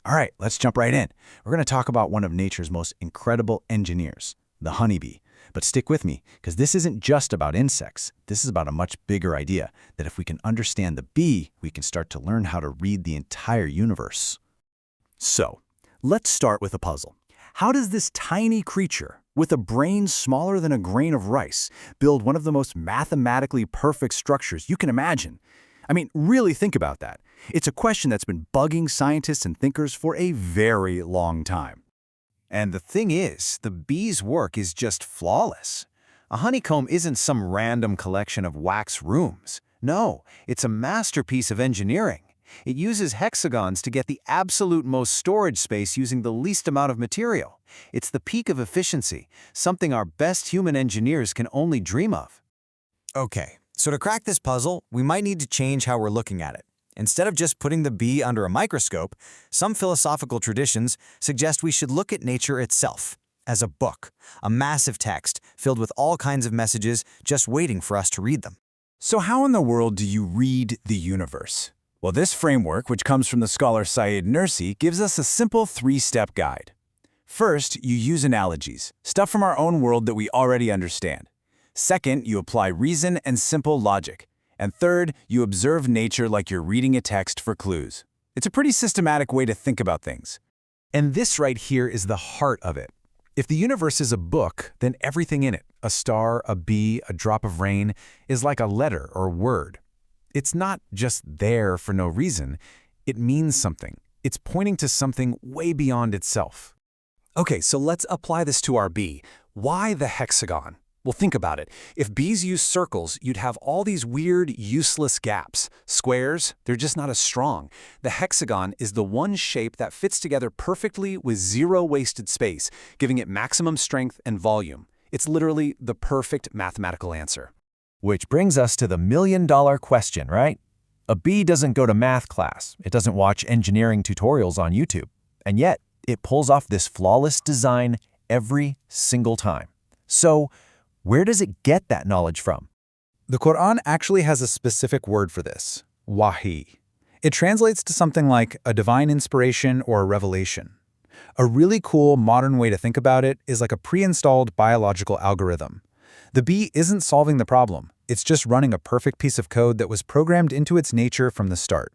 All right, let's jump right in. We're going to talk about one of nature's most incredible engineers, the honeybee. But stick with me, because this isn't just about insects. This is about a much bigger idea, that if we can understand the bee, we can start to learn how to read the entire universe. So, let's start with a puzzle. How does this tiny creature, with a brain smaller than a grain of rice, build one of the most mathematically perfect structures you can imagine? I mean, really think about that. It's a question that's been bugging scientists and thinkers for a very long time. And the thing is, the bee's work is just flawless. A honeycomb isn't some random collection of wax rooms. No, it's a masterpiece of engineering. It uses hexagons to get the absolute most storage space using the least amount of material. It's the peak of efficiency, something our best human engineers can only dream of. Okay, so to crack this puzzle, we might need to change how we're looking at it. Instead of just putting the bee under a microscope, some philosophical traditions suggest we should look at nature itself as a book, a massive text filled with all kinds of messages just waiting for us to read them. So how in the world do you read the universe? Well, this framework, which comes from the scholar Said Nursi, gives us a simple three-step guide. First, you use analogies, stuff from our own world that we already understand. Second, you apply reason and simple logic. And third, you observe nature like you're reading a text for clues. It's a pretty systematic way to think about things. And this right here is the heart of it. If the universe is a book, then everything in it, a star, a bee, a drop of rain, is like a letter or word. It's not just there for no reason. It means something. It's pointing to something way beyond itself. Okay, so let's apply this to our bee. Why the hexagon? Well, think about it. If bees use circles, you'd have all these weird, useless gaps. Squares, they're just not as strong. The hexagon is the one shape that fits together perfectly with zero wasted space, giving it maximum strength and volume. It's literally the perfect mathematical answer. Which brings us to the million-dollar question, right? A bee doesn't go to math class. It doesn't watch engineering tutorials on YouTube. And yet, it pulls off this flawless design every single time. So, where does it get that knowledge from? The Quran actually has a specific word for this, wahi. It translates to something like a divine inspiration or a revelation. A really cool modern way to think about it is like a pre-installed biological algorithm. The bee isn't solving the problem. It's just running a perfect piece of code that was programmed into its nature from the start.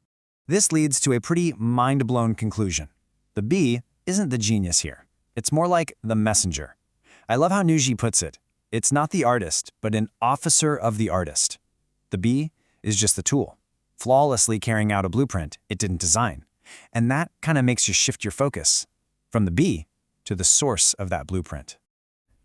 This leads to a pretty mind-blown conclusion. The bee isn't the genius here. It's more like the messenger. I love how Nuji puts it. It's not the artist, but an officer of the artist. The bee is just the tool, flawlessly carrying out a blueprint it didn't design. And that kind of makes you shift your focus from the bee to the source of that blueprint.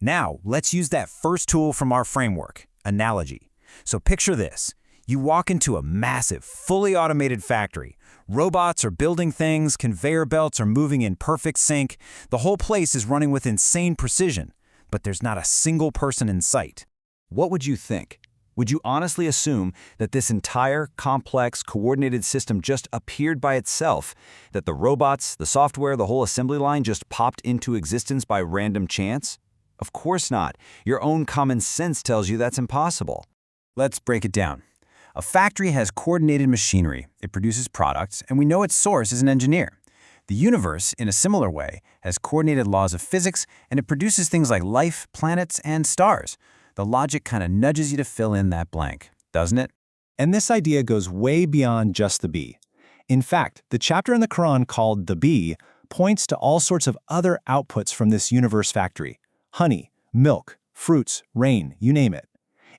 Now, let's use that first tool from our framework, analogy. So picture this. You walk into a massive, fully automated factory. Robots are building things, conveyor belts are moving in perfect sync. The whole place is running with insane precision. But there's not a single person in sight. What would you think? Would you honestly assume that this entire complex, coordinated system just appeared by itself? That the robots, the software, the whole assembly line just popped into existence by random chance? Of course not. Your own common sense tells you that's impossible. Let's break it down. A factory has coordinated machinery. It produces products, and we know its source is an engineer. The universe, in a similar way, has coordinated laws of physics, and it produces things like life, planets, and stars. The logic kind of nudges you to fill in that blank, doesn't it? And this idea goes way beyond just the bee. In fact, the chapter in the Quran called The Bee points to all sorts of other outputs from this universe factory. Honey, milk, fruits, rain, you name it.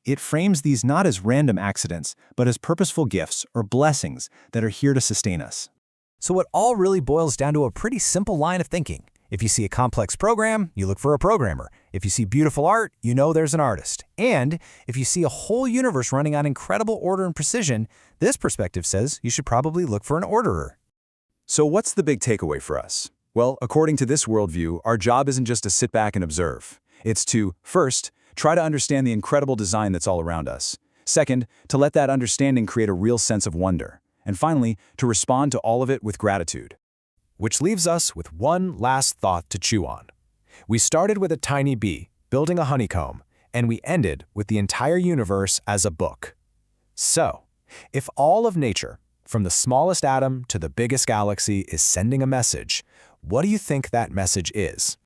It frames these not as random accidents, but as purposeful gifts or blessings that are here to sustain us. So it all really boils down to a pretty simple line of thinking. If you see a complex program, you look for a programmer. If you see beautiful art, you know there's an artist. And if you see a whole universe running on incredible order and precision, this perspective says you should probably look for an orderer. So what's the big takeaway for us? Well, according to this worldview, our job isn't just to sit back and observe. It's to, first, try to understand the incredible design that's all around us. Second, to let that understanding create a real sense of wonder. And finally, to respond to all of it with gratitude. Which leaves us with one last thought to chew on. We started with a tiny bee, building a honeycomb, and we ended with the entire universe as a book. So, if all of nature, From the smallest atom to the biggest galaxy is sending a message. What do you think that message is?